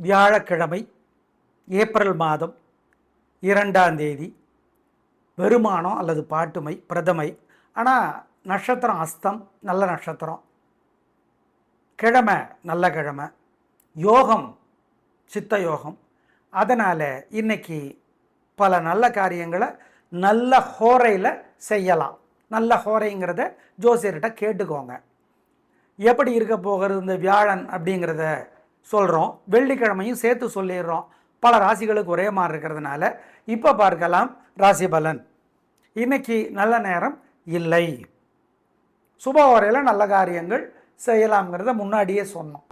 வியாழக்கிழமை ஏப்ரல் மாதம் 2ஆம் தேதி. வருமானம் அல்லது பாட்டுமை பிரதமை. ஆனால் நட்சத்திரம் அஸ்தம், நல்ல நட்சத்திரம். கிழமை நல்ல கிழமை. யோகம் சித்த யோகம். அதனால் இன்னைக்கு பல நல்ல காரியங்களை நல்ல ஹோரையில் செய்யலாம். நல்ல ஹோரைங்கிறத ஜோசியர்கிட்ட கேட்டுக்கோங்க. எப்படி இருக்க போகிறது இந்த வியாழன் அப்படிங்கிறத சொல்கிறோம். வெள்ளிக்கிழமையும் சேர்த்து சொல்லிடுறோம். பல ராசிகளுக்கு ஒரே மாதிரி இருக்கிறதுனால இப்போ பார்க்கலாம் ராசி பலன். இன்னைக்கு நல்ல நேரம் இல்லை. சுப ஹோரையில் நல்ல காரியங்கள் செய்யலாம்ங்கிறத முன்னாடியே சொன்னோம்.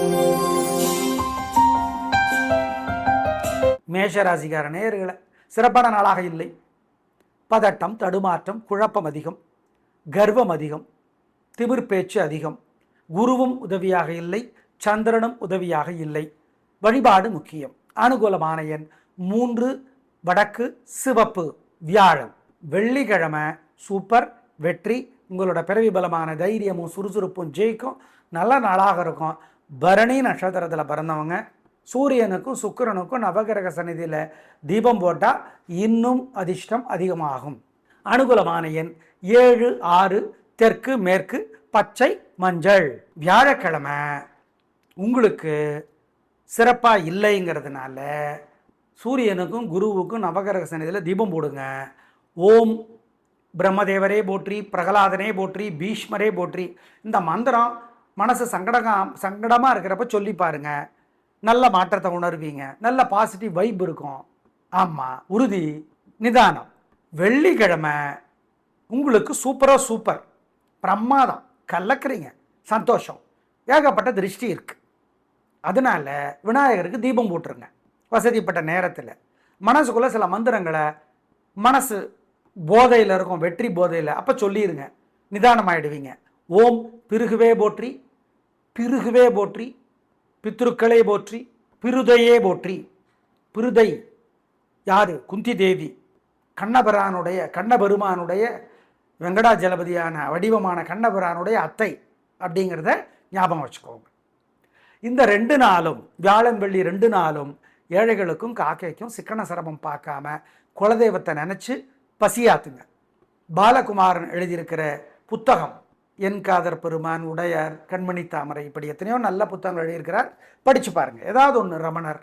மேஷ ராசிக்கார நேயர்களை சிறப்பான நாளாக இல்லை. பதட்டம், தடுமாற்றம், குழப்பம் அதிகம், கர்வம் அதிகம், திமிர் பேச்சு அதிகம். குருவும் உதவியாக இல்லை, சந்திரனும் உதவியாக இல்லை. வழிபாடு முக்கியம். அனுகூலமான எண் 3, வடக்கு சிவப்பு. வியாழன். வெள்ளிக்கிழமை சூப்பர் வெற்றி. உங்களோட பிறவி பலமான தைரியமும் சுறுசுறுப்பும் ஜெயிக்கும். நல்ல நாளாக இருக்கும். பரணி நட்சத்திரத்தில் பிறந்தவங்க சூரியனுக்கும் சுக்கிரனுக்கும் நவகிரக சந்நிதியில் தீபம் போட்டால் இன்னும் அதிர்ஷ்டம் அதிகமாகும். அனுகூலமான எண் 7, 6, தெற்கு மேற்கு பச்சை மஞ்சள். வியாழக்கிழமை உங்களுக்கு சிறப்பாக இல்லைங்கிறதுனால சூரியனுக்கும் குருவுக்கும் நவகிரக சந்நிதியில் தீபம் போடுங்க. ஓம் பிரம்மதேவரே போற்றி, பிரகலாதனே போற்றி, பீஷ்மரே போற்றி. இந்த மந்திரம் மனசு சங்கடமாக இருக்கிறப்ப சொல்லி பாருங்க. நல்ல மாற்றத்தை உணர்வீங்க. நல்ல பாசிட்டிவ் வைப் இருக்கும். ஆமாம், உறுதி, நிதானம். வெள்ளிக்கிழமை உங்களுக்கு சூப்பர் பிரமாதம். கலக்கிறீங்க, சந்தோஷம். ஏகப்பட்ட திருஷ்டி இருக்குது. அதனால் விநாயகருக்கு தீபம் போட்டுருங்க வசதிப்பட்ட நேரத்தில். மனசுக்குள்ளே சில மந்திரங்களை மனசு போதையில் இருக்கும், வெற்றி போதையில், அப்போ சொல்லிடுங்க. நிதானமாயிடுவீங்க. ஓம் பிருகுவே போற்றி, பிருகுவே போற்றி, பித்ருக்களே போற்றி, பிருதையே போற்றி. பிருதை யார்? குந்தி தேவி. கண்ணபெருமானுடைய வெங்கடாஜலபதியான வடிவமான கண்ணபெருமானுடைய அத்தை அப்படிங்கிறத ஞாபகம் வச்சுக்கோங்க. இந்த 2 நாளும், வியாழன் வெள்ளி 2 நாளும் ஏழைகளுக்கும் காக்கைக்கும் சிக்கன சிரமம் பார்க்காம குலதெய்வத்தை நினச்சி பசியாத்துங்க. பாலகுமாரன் எழுதியிருக்கிற புத்தகம் என் காதர் பெருமான், உடையார், கண்மணி தாமரை, இப்படி எத்தனையோ நல்ல புத்தகங்கள் எழுதியிருக்கிறார். படித்து பாருங்கள். ஏதாவது ஒன்று, ரமணர்,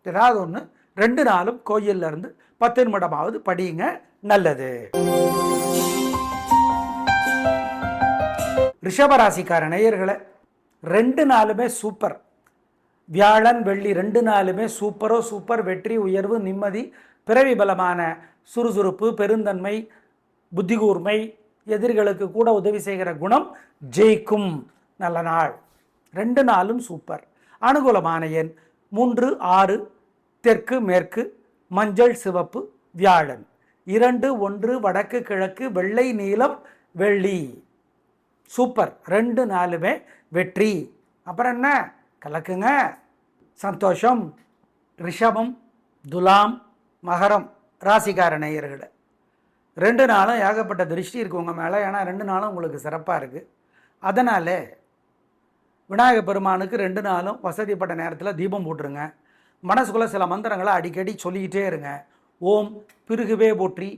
ஏதாவது ஒன்று 2 நாளும் கோயிலில் இருந்து 10 நிமிடமாவது படியுங்க. நல்லது. ரிஷபராசிக்கார நேயர்களை 2 நாளுமே சூப்பர். வியாழன் வெள்ளி 2 நாளுமே சூப்பர். வெற்றி, உயர்வு, நிம்மதி, பிறவி பலமான சுறுசுறுப்பு, பெருந்தன்மை, புத்திகூர்மை, எதிரிகளுக்கு கூட உதவி செய்கிற குணம் ஜெயிக்கும். நல்ல நாள். 2 நாளும் சூப்பர். அனுகூலமான எண் 3, 6, தெற்கு மேற்கு மஞ்சள் சிவப்பு. வியாழன். 2, 1, வடக்கு கிழக்கு வெள்ளை நீலம் வெள்ளி. சூப்பர். 2 நாளுமே வெற்றி. அப்புறம் என்ன? கலக்குங்க, சந்தோஷம். ரிஷபம், துலாம், மகரம் ராசிக்கார நேயர்களே 2 நாளும் ஏகப்பட்ட திருஷ்டி இருக்குது உங்கள் மேலே. ஏன்னா 2 நாளும் உங்களுக்கு சிறப்பாக இருக்குது. அதனால் விநாயகர் பெருமானுக்கு 2 நாளும் வசதிப்பட்ட நேரத்தில் தீபம் போட்டுருங்க. மனசுக்குள்ளே சில மந்திரங்களை அடிக்கடி சொல்லிக்கிட்டே இருங்க. ஓம் பிருகுவே போற்றி,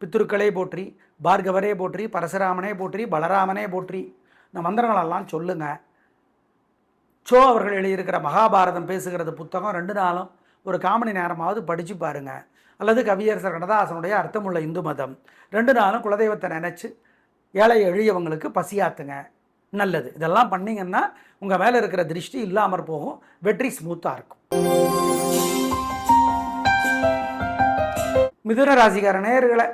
பித்ருக்களே போற்றி, பார்கவரே போற்றி, பரசுராமனே போற்றி, பலராமனே போற்றி. இந்த மந்திரங்களெல்லாம் சொல்லுங்கள். அவர்கள் எழுதியிருக்கிற மகாபாரதம் பேசுகிறது புத்தகம் 2 நாளும் ஒரு 1/4 மணி நேரமாவது படித்து பாருங்கள். அல்லது கவியரசர் கண்ணதாசனுடைய அர்த்தமுள்ள இந்து மதம் 2 நாளும் குலதெய்வத்தை நினச்சி ஏழை எளியவங்களுக்கு பசியாத்துங்க. நல்லது. இதெல்லாம் பண்ணிங்கன்னா உங்கள் மேலே இருக்கிற திருஷ்டி இல்லாமற் போகும். வெற்றி ஸ்மூத்தாக இருக்கும். மிதுன ராசிக்கார நேயர்களை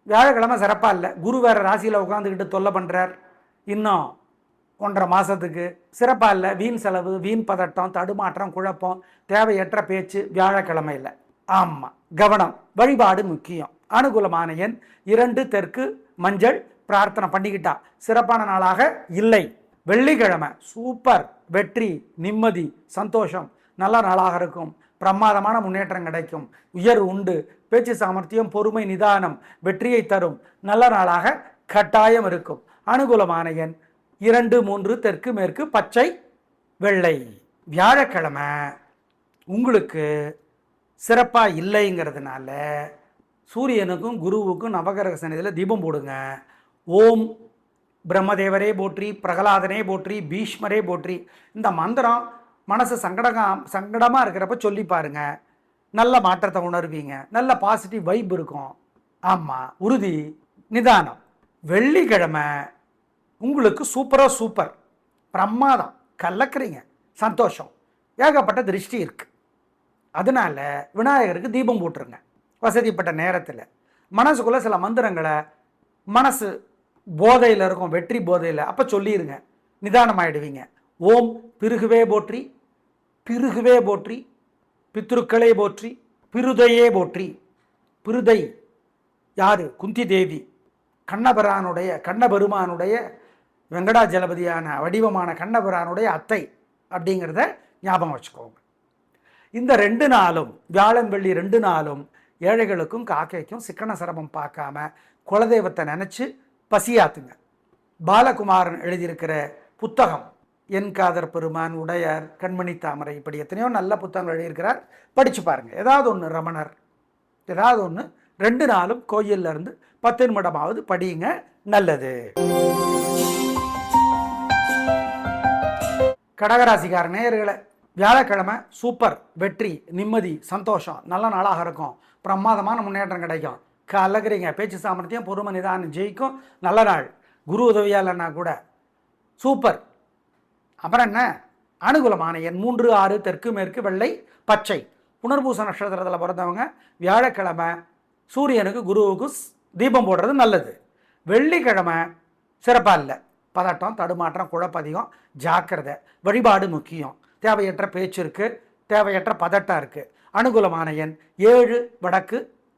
வியாழக்கிழமை சிறப்பாக இல்லை. குரு வேறு ராசியில் உட்காந்துக்கிட்டு தொல்லை பண்ணுறார். இன்னும் 1.5 மாதத்துக்கு சிறப்பாக இல்லை. வீண் செலவு, வீண் பதட்டம், தடுமாற்றம், குழப்பம், தேவையற்ற பேச்சு வியாழக்கிழமையில். ஆமாம், கவனம். வழிபாடு முக்கியம். அனுகூலமான எண் 2, தெற்கு மஞ்சள். பிரார்த்தனை பண்ணிக்கிட்டா சிறப்பான நாளாக இல்லை. வெள்ளிக்கிழமை சூப்பர். வெற்றி, நிம்மதி, சந்தோஷம். நல்ல நாளாக இருக்கும். பிரமாதமான முன்னேற்றம் கிடைக்கும். உயர்வு உண்டு. பேச்சு சாமர்த்தியம், பொறுமை, நிதானம் வெற்றியை தரும். நல்ல நாளாக கட்டாயம் இருக்கும். அனுகூலமான எண் 2, 3, தெற்கு மேற்கு பச்சை வெள்ளை. வியாழக்கிழமை உங்களுக்கு சிறப்பாக இல்லைங்கிறதுனால சூரியனுக்கும் குருவுக்கும் நவகிரக சன்னிதியில் தீபம் போடுங்க. ஓம் பிரம்மதேவரே போற்றி, பிரகலாதனே போற்றி, பீஷ்மரே போற்றி. இந்த மந்திரம் மனசு சங்கடமாக இருக்கிறப்ப சொல்லி பாருங்க. நல்ல மாற்றத்தை உணர்வீங்க. நல்ல பாசிட்டிவ் வைப் இருக்கும். ஆமாம், உறுதி. நிதானம். வெள்ளிக்கிழமை உங்களுக்கு சூப்பர் பிரமாதம். கலக்கிறீங்க. சந்தோஷம். ஏகப்பட்ட திருஷ்டி இருக்குது. அதனால விநாயகருக்கு தீபம் போட்டுருங்க. வசதிப்பட்ட நேரத்தில் மனசுக்குள்ளே சில மந்திரங்களை, மனசு போதையில் இருக்கும், வெற்றி போதையில், அப்போ சொல்லிடுங்க. நிதானமாயிடுவீங்க. ஓம் பிருகுவே போற்றி, பிருகுவே போற்றி, பித்ருக்களே போற்றி, பிருதையே போற்றி. பிருதை யாரு? குந்தி தேவி, கண்ணபெருமானுடைய வெங்கடாஜலபதியான வடிவமான கண்ணபெருமானுடைய அத்தை அப்படிங்கிறத ஞாபகம் வச்சுக்கோங்க. இந்த 2 நாளும், வியாழன் வெள்ளி 2 நாளும் ஏழைகளுக்கும் காக்கைக்கும் சிக்கன சிரமம் பார்க்காம குலதெய்வத்தை நினச்சி பசியாத்துங்க. பாலகுமாரன் எழுதியிருக்கிற புத்தகம் என் காதர் பெருமான், உடையார், கண்மணி தாமரை, இப்படி எத்தனையோ நல்ல புத்தகங்கள் எழுதியிருக்கிறார். படித்து பாருங்கள். ஏதாவது ஒன்று, ரமணர், ஏதாவது ஒன்று 2 நாளும் கோயிலில் இருந்து 10 நிமிடமாவது படியுங்க. நல்லது. கடகராசிக்கார நேயர்களை, வியாழக்கிழமை சூப்பர், வெற்றி, நிம்மதி, சந்தோஷம், நல்ல நாளாக இருக்கும். பிரமாதமான முன்னேற்றம் கிடைக்கும். கலகிறீங்க. பேச்சு சாமர்த்தியம், பொறுமை, நிதானம் ஜெயிக்கும். நல்ல நாள். குரு உதவியா இல்லைன்னா கூட சூப்பர். அப்புறம் என்ன? அனுகூலமான எண் 3, 6, தெற்கு மேற்கு, வெள்ளை, பச்சை. புனர்பூச நட்சத்திரத்தில் பிறந்தவங்க வியாழக்கிழமை சூரியனுக்கு குருவுக்கு தீபம் போடுறது நல்லது. வெள்ளிக்கிழமை சிறப்பாக இல்லை. பதட்டம், தடுமாற்றம், குழப்பதிகம், ஜாக்கிரதை. வழிபாடு முக்கியம். தேவையற்ற பேச்சு இருக்குது, தேவையற்ற பதட்டம் இருக்குது. அனுகூலமான எண் 7, வடக்கு,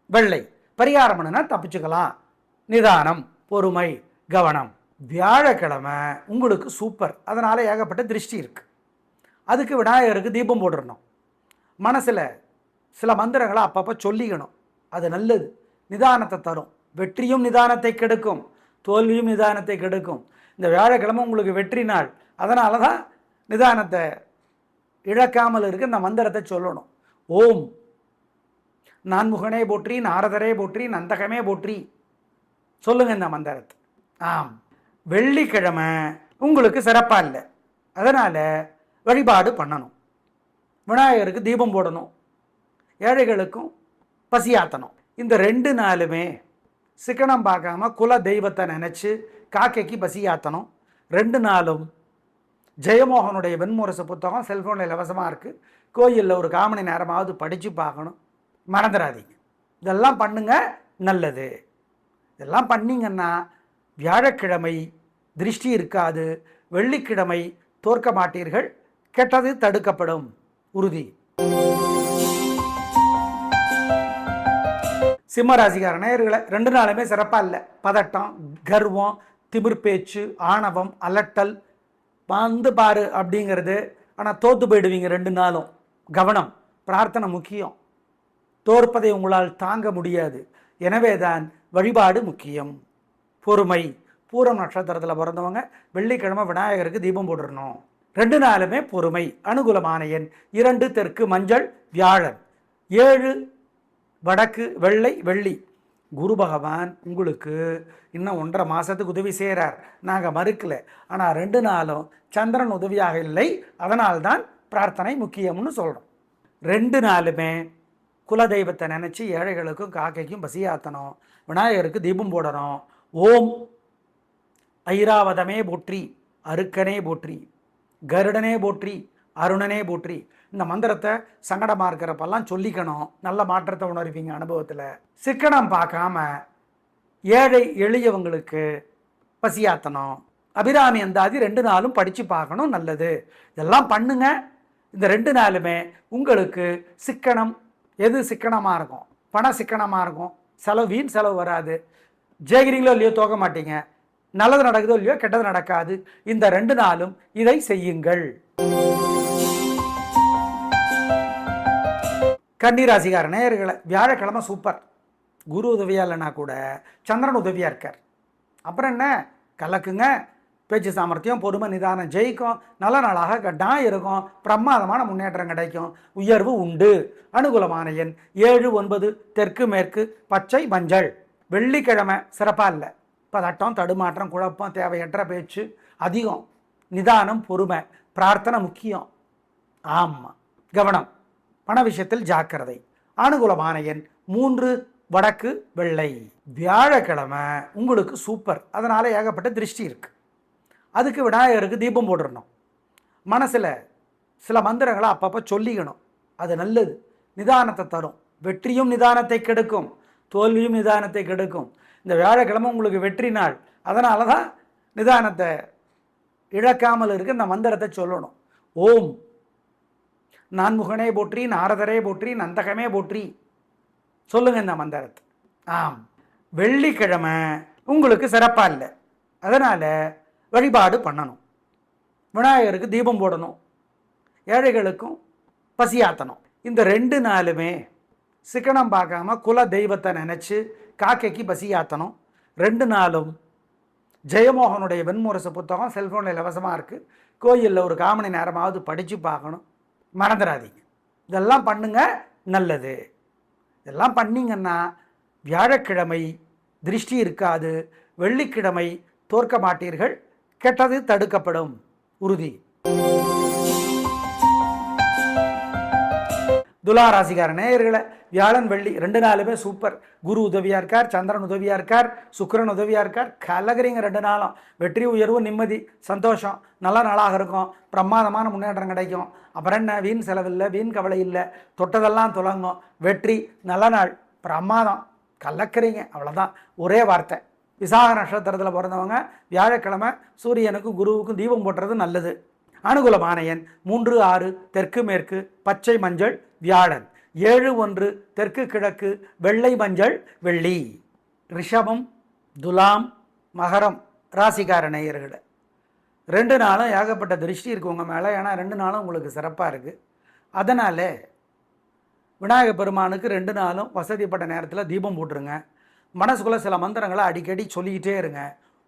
வெள்ளை. பரிகாரம் பண்ணுனா தப்பிச்சுக்கலாம். நிதானம், பொறுமை, கவனம். வியாழக்கிழமை உங்களுக்கு சூப்பர். அதனால் ஏகப்பட்ட திருஷ்டி இருக்குது. அதுக்கு விநாயகருக்கு தீபம் போட்டுடணும். மனசில் சில மந்திரங்களை அப்பப்போ சொல்லிக்கணும். அது நல்லது. நிதானத்தை தரும். வெற்றியும் நிதானத்தை கெடுக்கும், தோல்வியும் நிதானத்தை கெடுக்கும். இந்த வியாழக்கிழமை உங்களுக்கு வெற்றி நாள். அதனால தான் நிதானத்தை இழக்காமல் இருக்க இந்த மந்திரத்தை சொல்லணும். ஓம் நான்முகனே போற்றி, நாரதரே போற்றி, நந்தகமே போற்றி. சொல்லுங்க இந்த மந்திரத்தை. ஆம், வெள்ளிக்கிழமை உங்களுக்கு சிறப்பாக இல்லை. அதனால் வழிபாடு பண்ணணும். விநாயகருக்கு தீபம் போடணும். ஏழைகளுக்கும் பசியாத்தணும். இந்த 2 நாளுமே சிக்கனம் பார்க்காம குல தெய்வத்தை நினச்சி காக்கைக்கு பசியாத்தணும். 2 நாளும் ஜெயமோகனுடைய வெண்முரசு புத்தகம் செல்ஃபோனில் இலவசமாக இருக்குது. கோயிலில் ஒரு 1/4 மணி நேரமாவது படித்து பார்க்கணும். மறந்துடாதீங்க. இதெல்லாம் பண்ணுங்க. நல்லது. இதெல்லாம் பண்ணிங்கன்னா வியாழக்கிழமை திருஷ்டி இருக்காது. வெள்ளிக்கிழமை தோற்க மாட்டீர்கள். கெட்டது தடுக்கப்படும். உறுதி. சிம்மராசிக்கார நேயர்களை, 2 நாளுமே சிறப்பாக இல்லை. பதட்டம், கர்வம், திமிர் பேச்சு, ஆணவம், அலட்டல், வந்து பாரு அப்படிங்கிறது. ஆனால் தோற்று போயிடுவீங்க 2 நாளும். கவனம். பிரார்த்தனை முக்கியம். தோற்பதை உங்களால் தாங்க முடியாது. எனவே தான் வழிபாடு முக்கியம். பொறுமை. பூரம் நட்சத்திரத்தில் பிறந்தவங்க வெள்ளிக்கிழமை விநாயகருக்கு தீபம் போட்டுடணும். 2 நாளுமே பொறுமை. அனுகூலமான எண் 2, தெற்கு, மஞ்சள், வியாழன். 7, வடக்கு, வெள்ளை, வெள்ளி. குரு பகவான் உங்களுக்கு இன்னும் 1.5 மாதத்துக்கு உதவி செய்கிறார். நாங்கள் மறுக்கல. ஆனால் 2 நாளும் சந்திரன் உதவியாக இல்லை. அதனால்தான் பிரார்த்தனை முக்கியம்னு சொல்கிறோம். 2 நாளுமே குலதெய்வத்தை நினச்சி ஏழைகளுக்கும் காக்கைக்கும் பசியாத்தணும். விநாயகருக்கு தீபம் போடணும். ஓம் ஐராவதமே போற்றி, அருக்கனே போற்றி, கருடனே போற்றி, அருணனே போற்றி. இந்த மந்திரத்தை சங்கடமாக இருக்கிறப்பெல்லாம் சொல்லிக்கணும். நல்ல மாற்றத்தை உணர்வீங்க அனுபவத்தில். சிக்கனம் பார்க்காம ஏழை எளியவங்களுக்கு பசியாத்தணும். அபிராமி அந்தாதி 2 நாளும் படித்து பார்க்கணும். நல்லது. இதெல்லாம் பண்ணுங்க. இந்த 2 நாளுமே உங்களுக்கு சிக்கனம். எது சிக்கனமாக இருக்கும்? பணம் சிக்கனமாக இருக்கும். செலவு, வீண் செலவு வராது. ஜெயிக்கிறீங்களோ இல்லையோ தோக்க மாட்டீங்க. நல்லது நடக்குதோ இல்லையோ கெட்டது நடக்காது. இந்த 2 நாளும் இதை செய்யுங்கள். கன்னிராசிக்கார நேயர்களை, வியாழக்கிழமை சூப்பர். குரு உதவியாக இல்லைன்னா கூட சந்திரன் உதவியாக இருக்கார். அப்புறம் என்ன? கலக்குங்க. பேச்சு சாமர்த்தியம், பொறுமை, நிதானம் ஜெயிக்கும். நல்ல நாளாக கட்டாயம் இருக்கும். பிரமாதமான முன்னேற்றம் கிடைக்கும். உயர்வு உண்டு. அனுகூலமான எண் 7, 9 தெற்கு மேற்கு பச்சை மஞ்சள். வெள்ளிக்கிழமை சிறப்பாக இல்லை. பதட்டம், தடுமாற்றம், குழப்பம், தேவையற்ற பேச்சு அதிகம். நிதானம், பொறுமை, பிரார்த்தனை முக்கியம். ஆமாம், கவனம். பண விஷயத்தில் ஜாக்கிரதை. அனுகூலமான எண் 3 வடக்கு வெள்ளை. வியாழக்கிழமை உங்களுக்கு சூப்பர். அதனால் ஏகப்பட்ட திருஷ்டி இருக்குது. அதுக்கு விநாயகருக்கு தீபம் போட்டுடணும். மனசில் சில மந்திரங்களை அப்பப்போ சொல்லிக்கணும். அது நல்லது. நிதானத்தை தரும். வெற்றியும் நிதானத்தை கெடுக்கும், தோல்வியும் நிதானத்தை கெடுக்கும். இந்த வியாழக்கிழமை உங்களுக்கு வெற்றி நாள். அதனால தான் நிதானத்தை இழக்காமல் இருக்க இந்த மந்திரத்தை சொல்லணும். ஓம் நான்முகனே போற்றி, நாரதரே போற்றி, நந்தகமே போற்றி சொல்லுங்க இந்த மந்திரத்தை. ஆம், வெள்ளிக்கிழமை உங்களுக்கு சிறப்பாக இல்லை. அதனால் வழிபாடு பண்ணணும். விநாயகருக்கு தீபம் போடணும். ஏழைகளுக்கும் பசியாத்தணும். இந்த 2 நாளுமே சிக்கனம் பார்க்காம குல தெய்வத்தை நினச்சி காக்கைக்கு பசியாத்தணும். 2 நாளும் ஜெயமோகனுடைய வெண்முரசு புத்தகம் செல்ஃபோனில் இலவசமாக இருக்குது. கோயிலில் ஒரு 1/4 மணி நேரமாவது படித்து பார்க்கணும். மறந்துடாதீங்க. இதெல்லாம் பண்ணுங்க, நல்லது. இதெல்லாம் பண்ணிங்கன்னா வியாழக்கிழமை திருஷ்டி இருக்காது. வெள்ளிக்கிழமை தோற்க மாட்டீர்கள். கெட்டது தடுக்கப்படும். உறுதி. துளாராசிக்கார நேயர்களை வியாழன் வெள்ளி 2 நாளுமே சூப்பர். குரு உதவியாக இருக்கார், சந்திரன் உதவியாக இருக்கார், சுக்கிரன் உதவியாக இருக்கார். கலகரிங்க 2 நாளும். வெற்றி, உயர்வு, நிம்மதி, சந்தோஷம். நல்ல நாளாக இருக்கும். பிரமாதமான முன்னேற்றம் கிடைக்கும். அப்புறம் என்ன, வீண் செலவில்லை, வீண் கவலை இல்லை. தொட்டதெல்லாம் துலங்கும். வெற்றி, நல்ல நாள், பிரமாதம். கலக்கறீங்க, அவ்வளோதான். ஒரே வார்த்தை. விசாக நட்சத்திரத்தில் பிறந்தவங்க வியாழக்கிழமை சூரியனுக்கும் குருவுக்கும் தீபம் போட்டுறது நல்லது. அனுகூலமான எண் 3, 6 தெற்கு மேற்கு பச்சை மஞ்சள் வியாழன். 7, 1 தெற்கு கிழக்கு வெள்ளை மஞ்சள் வெள்ளி. ரிஷபம், துலாம், மகரம் ராசிக்கார நேயர்களே 2 நாளும் ஏகப்பட்ட திருஷ்டி இருக்குது உங்கள் மேலே. ஏன்னா 2 நாளும் உங்களுக்கு சிறப்பாக இருக்குது. அதனால் விநாயகர் பெருமானுக்கு 2 நாளும் வசதிப்பட்ட நேரத்தில் தீபம் போட்டுருங்க. மனசுக்குள்ளே சில மந்திரங்களை அடிக்கடி சொல்லிக்கிட்டே இருங்க.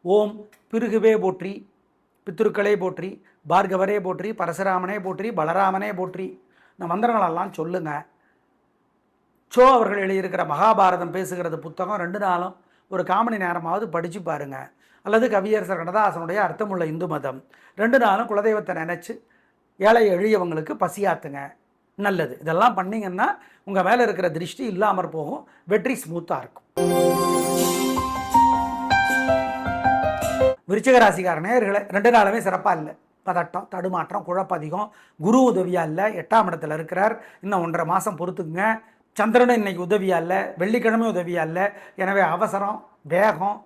ஓம் பிருகுவே போற்றி, பித்ருக்களே போற்றி, பார்கவரே போற்றி, பரசுராமனே போற்றி, பலராமனே போற்றி. இந்த மந்திரங்களெல்லாம் சொல்லுங்கள். சோ அவர்கள் எழுதியிருக்கிற மகாபாரதம் பேசுகிறது புத்தகம் 2 நாளும் ஒரு 1/4 மணி நேரமாவது படித்து பாருங்கள். அல்லது கவியரசர் கண்ணதாசனுடைய அர்த்தமுள்ள இந்து மதம் 2 நாளும் குலதெய்வத்தை நினச்சி ஏழை எளியவங்களுக்கு பசியாத்துங்க. நல்லது. இதெல்லாம் பண்ணிங்கன்னா உங்கள் மேலே இருக்கிற திருஷ்டி இல்லாமற் போகும். வெற்றி ஸ்மூத்தாக இருக்கும். விருச்சிக ராசிக்கார நேயர்களே 2 நாளுமே சிறப்பாக இல்லை. பதட்டம், தடுமாற்றம், குழப்பம் அதிகம். குரு உதவியாக இல்லை, 8ஆம் இடத்துல இருக்கிறார். இன்னும் 1.5 மாதம் பொறுத்துக்குங்க. சந்திரனும் இன்னைக்கு உதவியாக இல்லை, வெள்ளிக்கிழமை உதவியாக இல்லை. எனவே அவசரம், வேகம்,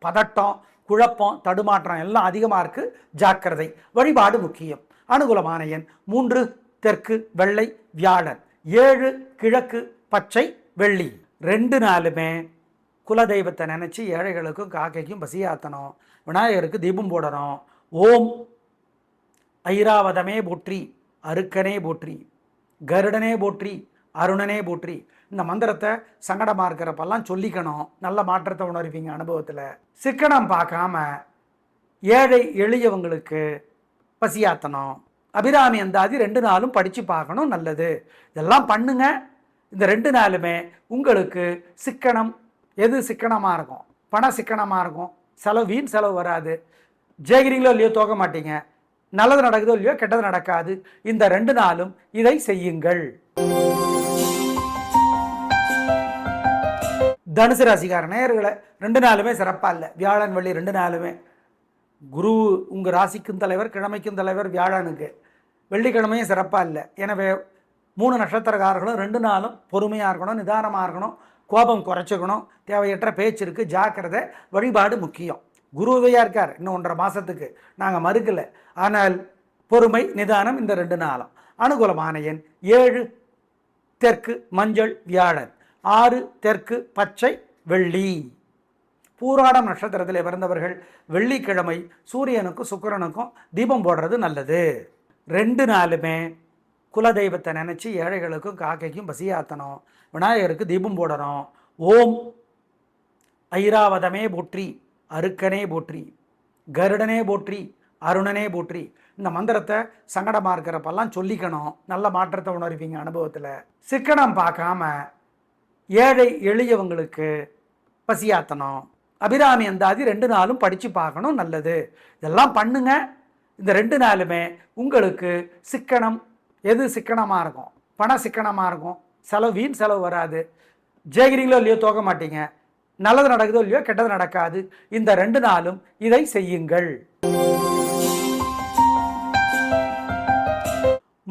பதட்டம், குழப்பம், தடுமாற்றம் எல்லாம் அதிகமாக இருக்குது. ஜாக்கிரதை. வழிபாடு முக்கியம். அனுகூலமான எண் 3 தெற்கு வெள்ளை வியாழன். 7 கிழக்கு பச்சை வெள்ளி. 2 நாளுமே குலதெய்வத்தை நினச்சி ஏழைகளுக்கும் காக்கைக்கும் பசியாத்தணும். விநாயகருக்கு தீபம் போடணும். ஓம் ஐராவதமே போற்றி, அருக்கனே போற்றி, கருடனே போற்றி, அருணனே போற்றி. இந்த மந்திரத்தை சங்கடமாக இருக்கிறப்பெல்லாம் சொல்லிக்கணும். நல்ல மாற்றத்தை உணர்வீங்க அனுபவத்தில். சிக்கனம் பார்க்காம ஏழை எளியவங்களுக்கு பசியாத்தணும். அபிராமி அந்தாதி 2 நாளும் படித்து பார்க்கணும். நல்லது. இதெல்லாம் பண்ணுங்க. இந்த 2 நாளுமே உங்களுக்கு சிக்கனம். எது சிக்கனமாக இருக்கும்? பண சிக்கனமாக இருக்கும். செலவு, வீண் செலவு வராது. ஜெயிக்கிறீங்களோ இல்லையோ தோக்க மாட்டீங்க. நல்லது நடக்குதோ இல்லையோ கெட்டது நடக்காது. இந்த 2 நாளும் இதை செய்யுங்கள். தனுசு ராசிக்கார நேயர்களை 2 நாளுமே சிறப்பாக இல்லை. வியாழன் வெள்ளி 2 நாளுமே. குரு உங்கள் ராசிக்கும் தலைவர், கிழமைக்கும் தலைவர் வியாழனுக்கு. வெள்ளிக்கிழமையும் சிறப்பாக இல்லை. எனவே 3 நட்சத்திரக்காரர்களும் 2 நாளும் பொறுமையாக இருக்கணும், நிதானமாக இருக்கணும், கோபம் குறைச்சிக்கணும். தேவையற்ற பேச்சு இருக்குது. ஜாக்கிரதை. வழிபாடு முக்கியம். குரு உதவியாக இருக்கார். இன்னும் 1.5 மாதத்துக்கு நாங்கள் மறுக்கலை. ஆனால் பொறுமை, நிதானம் இந்த 2 நாளும். அனுகூலமான எண் 7 தெற்கு மஞ்சள் வியாழன். 6 தெற்கு பச்சை வெள்ளி. பூராடம் நட்சத்திரத்தில் பிறந்தவர்கள் வெள்ளிக்கிழமை சூரியனுக்கும் சுக்கிரனுக்கும் தீபம் போடுறது நல்லது. 2 நாளுமே குலதெய்வத்தை நினச்சி ஏழைகளுக்கும் காக்கைக்கும் பசியாத்தணும். விநாயகருக்கு தீபம் போடணும். ஓம் ஐராவதமே போற்றி, அருக்கனே போற்றி, கருடனே போற்றி, அருணனே போற்றி. இந்த மந்திரத்தை சங்கடமாக இருக்கிறப்பெல்லாம் சொல்லிக்கணும். நல்ல மாற்றத்தை உணர்வீங்க அனுபவத்தில். சிக்கனம் பார்க்காம ஏழை எளியவங்களுக்கு பசியாத்தணும். அபிராமி அந்தாதி 2 நாளும் படித்து பார்க்கணும், நல்லது. இதெல்லாம் பண்ணுங்க. இந்த 2 நாளுமே உங்களுக்கு சிக்கனம். எது சிக்கனமாக இருக்கும்? பண சிக்கனமாக இருக்கும். செலவு, வீண் செலவு வராது. ஜெயிக்கிறீங்களோ இல்லையோ தோக்க மாட்டீங்க. நல்லது நடக்குதோ இல்லையோ கெட்டது நடக்காது. இந்த 2 நாளும் இதை செய்யுங்கள்.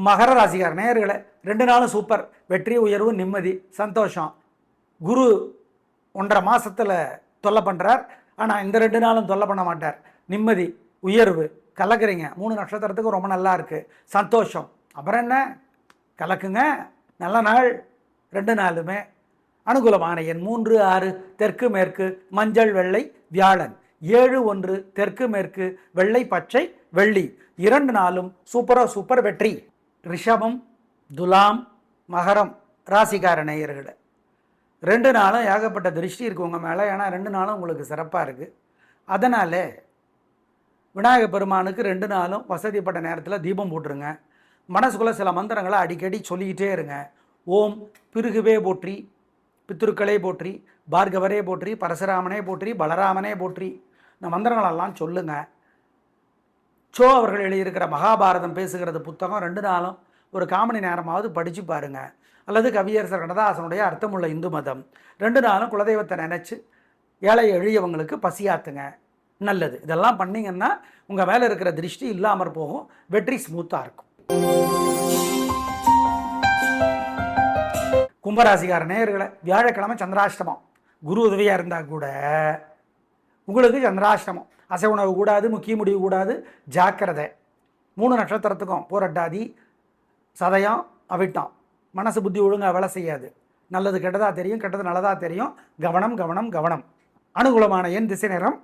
மகர ராசிக்கார நேயர்களே, 2 நாளும் சூப்பர். வெற்றி, உயர்வு, நிம்மதி, சந்தோஷம். குரு 1.5 மாசத்துல தொல்லை பண்ணுறார். ஆனால் இந்த 2 நாளும் தொல்லை பண்ண மாட்டார். நிம்மதி, உயர்வு, கலக்குறீங்க. 3 நட்சத்திரத்துக்கும் ரொம்ப நல்லா இருக்குது, சந்தோஷம். அப்புறம் என்ன, கலக்குங்க. நல்ல நாள் 2 நாளுமே. அனுகூலமான எண் 3, 6, தெற்கு மேற்கு, மஞ்சள் வெள்ளை, வியாழன். 7, 1, தெற்கு மேற்கு, வெள்ளை பச்சை, வெள்ளி. 2 நாளும் சூப்பரோ சூப்பர். வெற்றி. ரிஷபம், துலாம், மகரம் ராசிக்கார நேயர்களே, 2 நாளும் ஏகப்பட்ட திருஷ்டி இருக்குது உங்கள் மேலே. ஏன்னா 2 நாளும் உங்களுக்கு சிறப்பாக இருக்குது. அதனால் விநாயகர் பெருமானுக்கு 2 நாளும் வசதிப்பட்ட நேரத்தில் தீபம் போட்டுருங்க. மனசுக்குள்ளே சில மந்திரங்களை அடிக்கடி சொல்லிக்கிட்டே இருங்க. ஓம் பிருகுவே போற்றி, பித்ருக்களே போற்றி, பார்கவரே போற்றி, பரசுராமனே போற்றி, பலராமனே போற்றி. இந்த மந்திரங்களெல்லாம் சொல்லுங்கள். சோ அவர்கள் எழுதியிருக்கிற மகாபாரதம் பேசுகிறது புத்தகம் 2 நாளும் ஒரு 1/4 மணி நேரமாவது படித்து பாருங்கள். அல்லது கவியரசர் கண்ணதாசனுடைய அர்த்தமுள்ள இந்து மதம். 2 நாளும் குலதெய்வத்தை நினச்சி ஏழை எளியவங்களுக்கு பசியாத்துங்க, நல்லது. இதெல்லாம் பண்ணிங்கன்னா உங்கள் மேலே இருக்கிற திருஷ்டி இல்லாமற் போகும். வெற்றி ஸ்மூத்தாக இருக்கும். கும்பராசிக்கார நேயர்களை, வியாழக்கிழமை சந்திராஷ்டமம். குரு உதவியாக இருந்தால் கூட உங்களுக்கு சந்திராஷ்டமம். அசை உணவு கூடாது, முக்கிய முடிவு கூடாது, ஜாக்கிரதை. 3 நட்சத்திரத்துக்கும் பூரட்டாதி, சதயம், அவிட்டம். மனசு புத்தி ஒழுங்காக வேலை செய்யாது. நல்லது கெட்டதாக தெரியும், கெட்டது நல்லதாக தெரியும். கவனம் கவனம் கவனம். அனுகூலமான எண் திசை நேரம்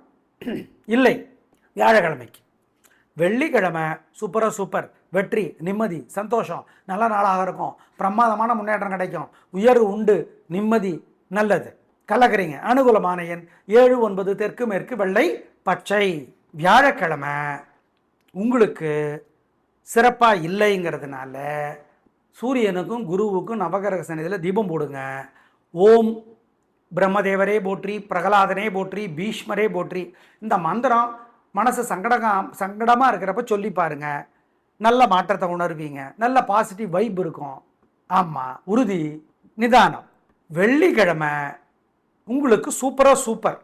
இல்லை வியாழக்கிழமைக்கு. வெள்ளிக்கிழமை சூப்பராக சூப்பர். வெற்றி, நிம்மதி, சந்தோஷம். நல்ல நாளாக இருக்கும். பிரமாதமான முன்னேற்றம் கிடைக்கும். உயர்வு உண்டு, நிம்மதி, நல்லது. கலக்கிறீங்க. அனுகூலமான எண் 7, 9, தெற்கு மேற்கு, வெள்ளை பச்சை. வியாழக்கிழமை உங்களுக்கு சிறப்பாக இல்லைங்கிறதுனால சூரியனுக்கும் குருவுக்கும் நவகிரக சந்நிதியில் தீபம் போடுங்க. ஓம் பிரம்மதேவரே போற்றி, பிரகலாதனே போற்றி, பீஷ்மரே போற்றி. இந்த மந்திரம் மனசு சங்கடமாக இருக்கிறப்ப சொல்லி பாருங்க. நல்ல மாற்றத்தை உணர்வீங்க. நல்ல பாசிட்டிவ் வைப் இருக்கும். ஆமாம், உறுதி, நிதானம். வெள்ளிக்கிழமை உங்களுக்கு சூப்பராக சூப்பர்,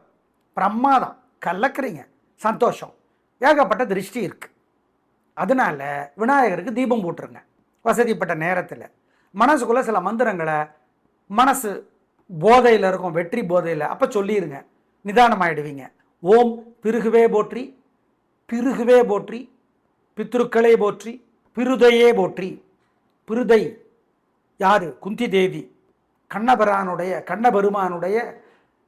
பிரமாதம். கலக்கிறீங்க, சந்தோஷம். ஏகப்பட்ட திருஷ்டி இருக்குது. அதனால் விநாயகருக்கு தீபம் போட்டுருங்க வசதிப்பட்ட நேரத்தில். மனசுக்குள்ளே சில மந்திரங்களை, மனசு போதையில் இருக்கும், வெற்றி போதையில், அப்போ சொல்லிடுங்க. நிதானமாயிடுவீங்க. ஓம் பிருகுவே போற்றி, பிருகுவே போற்றி, பித்ருக்களே போற்றி, பிருதையே போற்றி. பிருதை யார்? குந்தி தேவி. கண்ணபெருமானுடைய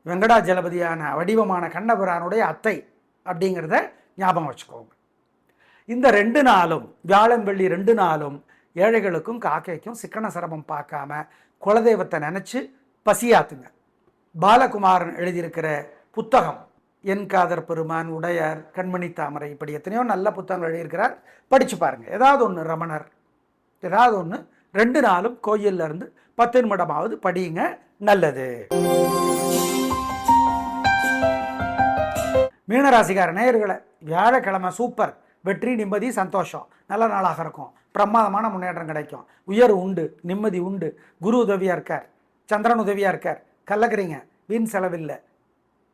வெங்கடாஜலபதியான வடிவமான கண்ணபெருமானுடைய அத்தை அப்படிங்கிறத ஞாபகம் வச்சுக்கோங்க. இந்த 2 நாளும், வியாழன் வெள்ளி 2 நாளும் ஏழைகளுக்கும் காக்கைக்கும் சிக்கன சிரமம் பார்க்காம குலதெய்வத்தை நினச்சி பசியாத்துங்க. பாலகுமாரன் எழுதியிருக்கிற புத்தகம் என் காதர் பெருமான், உடையார், கண்மணி தாமரை, இப்படி எத்தனையோ நல்ல புத்தகங்கள் எழுதியிருக்கிறார். படித்து பாருங்கள். ஏதாவது ஒன்று, ரமணர், ஏதாவது ஒன்று 2 நாளும் கோயிலில் இருந்து 10 நிமிடமாவது படியுங்க, நல்லது. மீனராசிக்கார நேயர்களை, வியாழக்கிழமை சூப்பர். வெற்றி, நிம்மதி, சந்தோஷம். நல்ல நாளாக இருக்கும். பிரமாதமான முன்னேற்றம் கிடைக்கும். உயர்வு உண்டு, நிம்மதி உண்டு. குரு உதவியாக இருக்கார், சந்திரன் உதவியாக இருக்கார். கலக்கிறீங்க, வீண் செலவில்லை.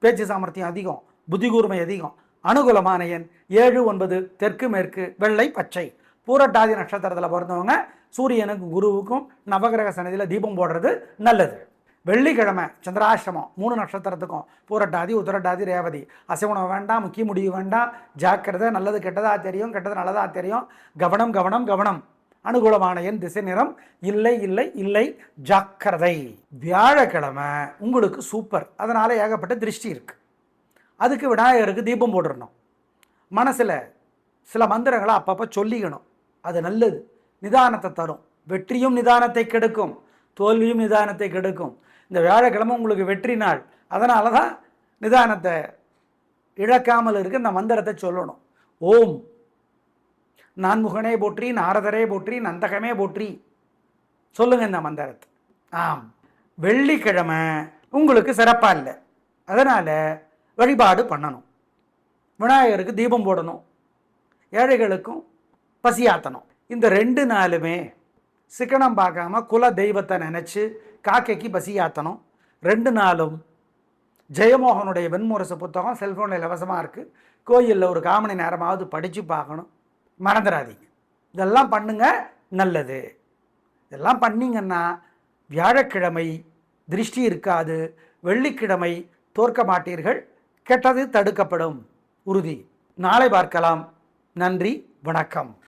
பேச்சு சாமர்த்தியம் அதிகம், புத்தி கூர்மை அதிகம். அனுகூலமான எண் 7, 9, தெற்கு மேற்கு, வெள்ளை பச்சை. பூரட்டாதி நட்சத்திரத்தில் பிறந்தவங்க சூரியனுக்கும் குருவுக்கும் நவகிரக சன்னதியில் தீபம் போடுறது நல்லது. வெள்ளிக்கிழமை சந்திராஷ்டமம். 3 நட்சத்திரத்துக்கும் பூரட்டாதி, உத்திரட்டாதி, ரேவதி. அசைவணம் வேண்டாம், முக்கிய முடிவு வேண்டாம், ஜாக்கிரதை. நல்லது கெட்டதாக தெரியும், கெட்டது நல்லதாக தெரியும். கவனம் கவனம் கவனம். அனுகூலமான எண் திசை நிறம் இல்லை இல்லை இல்லை, ஜாக்கிரதை. வியாழக்கிழமை உங்களுக்கு சூப்பர். அதனால் ஏகப்பட்ட திருஷ்டி இருக்குது. அதுக்கு விநாயகருக்கு தீபம் போட்டுடணும். மனசில் சில மந்திரங்களை அப்பப்போ சொல்லிக்கணும். அது நல்லது, நிதானத்தை தரும். வெற்றியும் நிதானத்தை கெடுக்கும், தோல்வியும் நிதானத்தை கெடுக்கும். இந்த வியாழக்கிழமை உங்களுக்கு வெற்றி நாள். அதனால தான் நிதானத்தை இழக்காமல் இருக்க இந்த மந்திரத்தை சொல்லணும். ஓம் நான்முகனே போற்றி, நாரதரே போற்றி, நந்தகமே போற்றி. சொல்லுங்க இந்த மந்திரத்தை. ஆம், வெள்ளிக்கிழமை உங்களுக்கு சிறப்பாக இல்லை, அதனால் வழிபாடு பண்ணணும். விநாயகருக்கு தீபம் போடணும், ஏழைகளுக்கும் பசியாற்றணும். இந்த 2 நாளுமே சிக்கனம் பார்க்காம குல தெய்வத்தை நினச்சி காக்கைக்கு பசியாற்றணும். 2 நாளும் ஜெயமோகனுடைய வெண்முரசு புத்தகம் செல்ஃபோனில் இலவசமாக இருக்குது. கோயிலில் ஒரு 1/4 மணி நேரமாவது படித்து பார்க்கணும், மறந்துடாதீங்க. இதெல்லாம் பண்ணுங்க, நல்லது. இதெல்லாம் பண்ணிங்கன்னா வியாழக்கிழமை திருஷ்டி இருக்காது, வெள்ளிக்கிழமை தோற்க மாட்டீர்கள், கெட்டது தடுக்கப்படும், உறுதி. நாளை பார்க்கலாம். நன்றி, வணக்கம்.